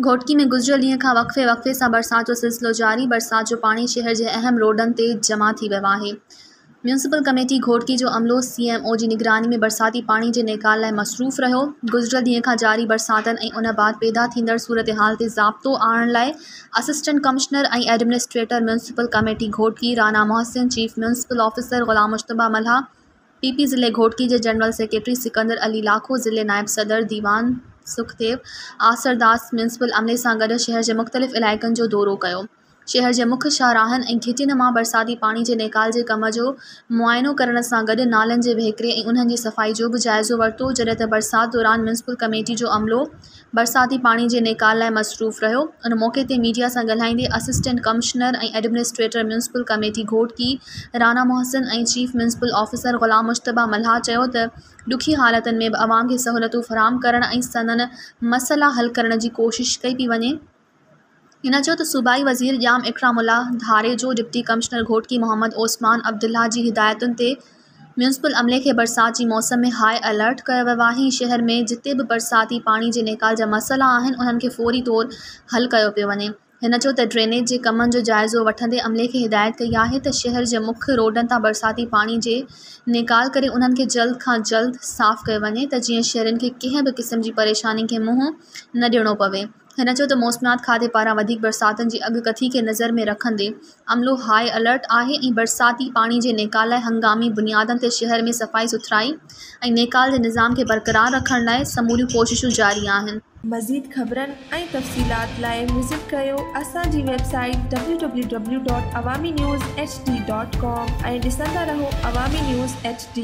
घोटकी में गुज़िरियल ॾींहं खां वक़्फ़े सां बरसात जो सिलसिलो जारी। बरसात जो पाणी शहर जे अहम रोडनि ते जमा थी वियो आहे। म्यूनिसिपल कमेटी घोटकी जो अमलो CMO जी निगरानी में बरसाती पाणी जे निकाल लाइ मसरूफ़ रहियो। गुज़िरियल ॾींहं खां जारी बरसातनि ऐं उन बाद पैदा थींदड़ सूरतहाल ते ज़ाब्तो आणण लाइ असिस्टेंट कमिश्नर ऐं administrator municipal committee Ghotki Rana Mohsin, chief municipal officer Ghulam Mujtaba Malha, PP ज़िले घोटकी जे जनरल सेक्रेटरी सिकंदर अली लाखो, ज़िले नायब सदर दीवान सुखदेव आसरदास म्यूनिसिपल अमले सां गॾु शहर जे मुख़्तलिफ़ इलाइक़नि जो दौरो कयो। शहर जे मुख्य शाहराहनि ऐं घिटियुनि मां बरसाती पाणी जे निकाल जे कम जो मुआयनो करण सां गॾु नालनि जे वहिकिरे ऐं उन्हनि जी सफ़ाई जो बि जाइज़ो वरितो। जॾहिं त बरसात दौरान म्यूनिसिपल कमेटी जो अमलो बरसाती पाणी जे निकाल लाइ मसरूफ़ रहियो। उन मौक़े ते मीडिया सां ॻाल्हाईंदे असिस्टेंट कमिश्नर ऐं administrator municipal committee Ghotki Rana Mohsin ऐं chief municipal officer Ghulam Mujtaba मल्हा चयो त ॾुखी हालतुनि में बि अवाम खे सहूलियतूं फ़राहम करण ऐं संदनि मसइला हल करण जी कोशिश कई पई वञे। हिन चयो त सूबाई वज़ीर ॼाम इकरामुल्लाह धारे जो डिप्टी कमिश्नर घोटकी मोहम्मद ओस्मान अब्दुल्ला जी हिदायतुनि ते म्यूनिसिपल अमले खे बरसात जी मौसम में हाई अलर्ट कयो वियो आहे। शहर में जिते बि बरसाती पाणी जे निकाल जा मसइला आहिनि उन्हनि खे फ़ौरी तौर हल कयो पियो वञे। हिन चयो त ड्रेनेज जे कमनि जो जाइज़ो वठंदे अमले खे हिदायत कई आहे त शहर जे मुख्य रोडनि तां बरसाती पाणी जे निकाल करे उन्हनि खे जल्द खां जल्द साफ़ कयो वञे त जीअं शहरनि खे कंहिं बि क़िस्म जी परेशानी खे मुंहुं न ॾियणो पवे। हिन चयो त मौसमियात खाते पारां वधीक बरसातुनि जी अॻकथी खे नज़र में रखंदे अमलो हाई अलर्ट आहे ऐं बरसाती पाणी जे निकाल लाइ हंगामी बुनियादनि ते शहर में सफ़ाई सुथराई ऐं निकाल जे निज़ाम खे बरक़रार रखण लाइ समूरियूं कोशिशूं जारी आहिनि। मज़ीद ख़बरनि ऐं तफ़सीलात लाइ विज़िट कयो असांजी वेबसाइट www.awamiNewsHD.com ऐं ॾिसंदा रहो अवामी न्यूज़ HD।